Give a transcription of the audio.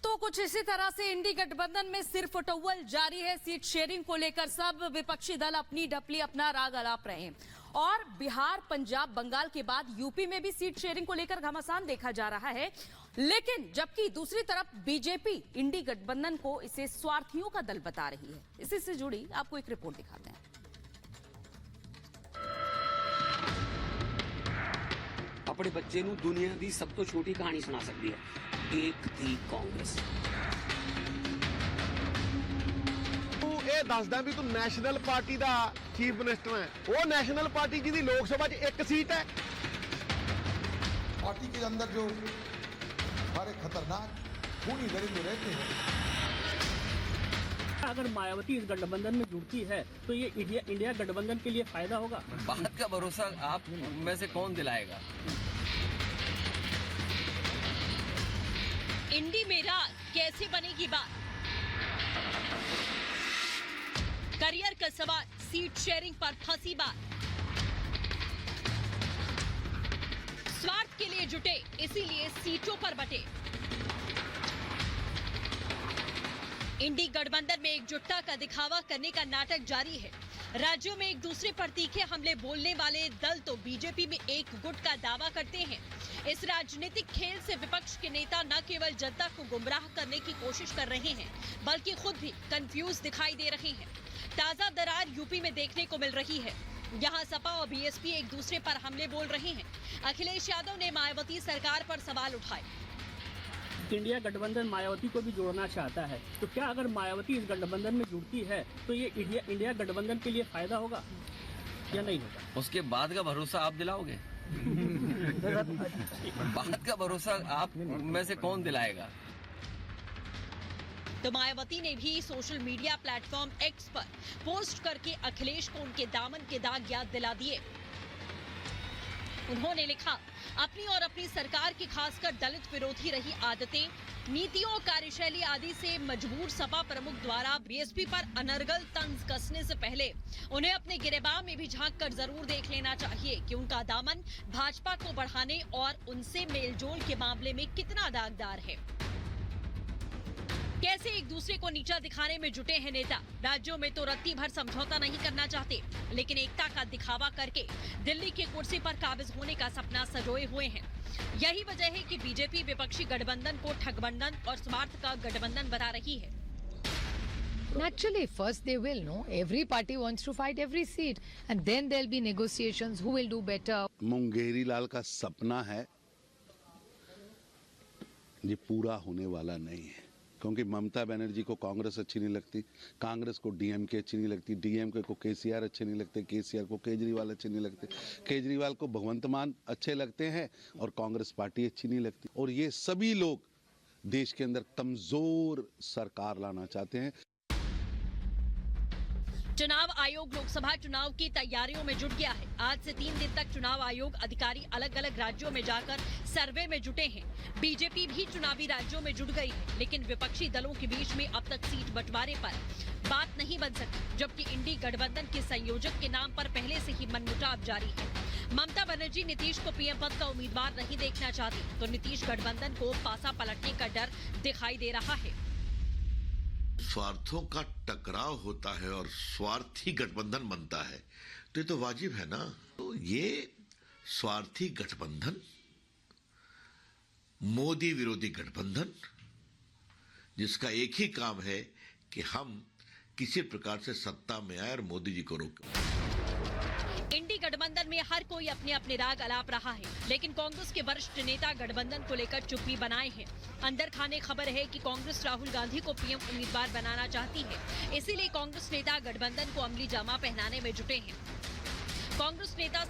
दोस्तों, कुछ इसी तरह से इंडी गठबंधन में सिर्फ टोवल जारी है। सीट शेयरिंग को लेकर सब विपक्षी दल अपनी डपली अपना राग अलाप रहे हैं और बिहार, पंजाब, बंगाल के बाद यूपी में भी सीट शेयरिंग को लेकर घमासान देखा जा रहा है। लेकिन जबकि दूसरी तरफ बीजेपी इंडी गठबंधन को इसे स्वार्थियों का दल बता रही है। इसी से जुड़ी आपको एक रिपोर्ट दिखाते हैं। अपने बच्चे ਨੂੰ दुनिया की सब तो छोटी कहानी सुना सकती है। एक थी कांग्रेस। ਤੂੰ ਇਹ ਦੱਸਦਾ ਵੀ ਤੂੰ ਨੈਸ਼ਨਲ ਪਾਰਟੀ ਦਾ ਚੀਫ ਮਿਨਿਸਟਰ ਹੈ। ਉਹ ਨੈਸ਼ਨਲ ਪਾਰਟੀ ਜਿਹਦੀ ਲੋਕ ਸਭਾ 'ਚ ਇੱਕ ਸੀਟ है। पार्टी के अंदर जो सारे खतरनाक खूनी दरिंदे रहते हैं। अगर मायावती इस गठबंधन में जुड़ती है तो ये इंडिया गठबंधन के लिए फायदा होगा। बात का भरोसा आप में से कौन दिलाएगा? इंडी में राज कैसे बनेगी बात? करियर का सवाल, सीट शेयरिंग पर फंसी बात। स्वार्थ के लिए जुटे, इसीलिए सीटों पर बटे। इंडी गठबंधन में एकजुटता का दिखावा करने का नाटक जारी है। राज्यों में एक दूसरे पर तीखे हमले बोलने वाले दल तो बीजेपी में एक गुट का दावा करते हैं। इस राजनीतिक खेल से विपक्ष के नेता न केवल जनता को गुमराह करने की कोशिश कर रहे हैं, बल्कि खुद भी कंफ्यूज दिखाई दे रहे हैं। ताजा दरार यूपी में देखने को मिल रही है। यहाँ सपा और बीएसपी एक दूसरे पर हमले बोल रहे हैं। अखिलेश यादव ने मायावती सरकार पर सवाल उठाए। इंडिया गठबंधन मायावती को भी जोड़ना चाहता है, तो क्या अगर मायावती इस गठबंधन में जुड़ती है तो ये इंडिया गठबंधन के लिए फायदा होगा या नहीं होगा? उसके बाद का भरोसा आप दिलाओगे? बात का भरोसा आप में से कौन दिलाएगा? तो मायावती ने भी सोशल मीडिया प्लेटफॉर्म एक्स पर पोस्ट करके अखिलेश को उनके दामन के दाग याद दिला दिए। उन्होंने लिखा, अपनी और अपनी सरकार की खासकर दलित विरोधी रही आदतें, नीतियों और कार्यशैली आदि से मजबूर सपा प्रमुख द्वारा बीएसपी पर अनर्गल तंज कसने से पहले उन्हें अपने गिरेबान में भी झांक कर जरूर देख लेना चाहिए कि उनका दामन भाजपा को बढ़ाने और उनसे मेलजोल के मामले में कितना दागदार है। कैसे एक दूसरे को नीचा दिखाने में जुटे हैं नेता। राज्यों में तो रत्ती भर समझौता नहीं करना चाहते, लेकिन एकता का दिखावा करके दिल्ली की कुर्सी पर काबिज होने का सपना सजोए हुए हैं। यही वजह है कि बीजेपी विपक्षी गठबंधन को ठगबंधन और स्वार्थ का गठबंधन बना रही है। Naturally, first they will, no? Every party wants to fight every seat, and then there'll be negotiations. Who will do better? Mungeri लाल का सपना है, ये पूरा होने वाला नहीं है, क्योंकि ममता बनर्जी को कांग्रेस अच्छी नहीं लगती, कांग्रेस को डीएमके अच्छी नहीं लगती, डीएमके को केसीआर अच्छे नहीं लगते, केसीआर को केजरीवाल अच्छे नहीं लगते, केजरीवाल को भगवंत मान अच्छे लगते हैं और कांग्रेस पार्टी अच्छी नहीं लगती। और ये सभी लोग देश के अंदर कमजोर सरकार लाना चाहते हैं। चुनाव आयोग लोकसभा चुनाव की तैयारियों में जुट गया है। आज से 3 दिन तक चुनाव आयोग अधिकारी अलग अलग राज्यों में जाकर सर्वे में जुटे हैं। बीजेपी भी चुनावी राज्यों में जुट गई है, लेकिन विपक्षी दलों के बीच में अब तक सीट बंटवारे पर बात नहीं बन सकी, जबकि इंडी गठबंधन के संयोजक के नाम पर पहले से ही मनमुटाव जारी है। ममता बनर्जी नीतीश को पीएम पद का उम्मीदवार नहीं देखना चाहती, तो नीतीश गठबंधन को पासा पलटने का डर दिखाई दे रहा है। स्वार्थों का टकराव होता है और स्वार्थी गठबंधन बनता है, तो ये तो वाजिब है ना। तो ये स्वार्थी गठबंधन, मोदी विरोधी गठबंधन, जिसका एक ही काम है कि हम किसी प्रकार से सत्ता में आए और मोदी जी को रोकें। इंडी गठबंधन में हर कोई अपने अपने राग अलाप रहा है, लेकिन कांग्रेस के वरिष्ठ नेता गठबंधन को लेकर चुप्पी बनाए हैं। अंदर खाने खबर है कि कांग्रेस राहुल गांधी को पीएम उम्मीदवार बनाना चाहती है, इसीलिए कांग्रेस नेता गठबंधन को अमली जामा पहनाने में जुटे हैं। कांग्रेस नेता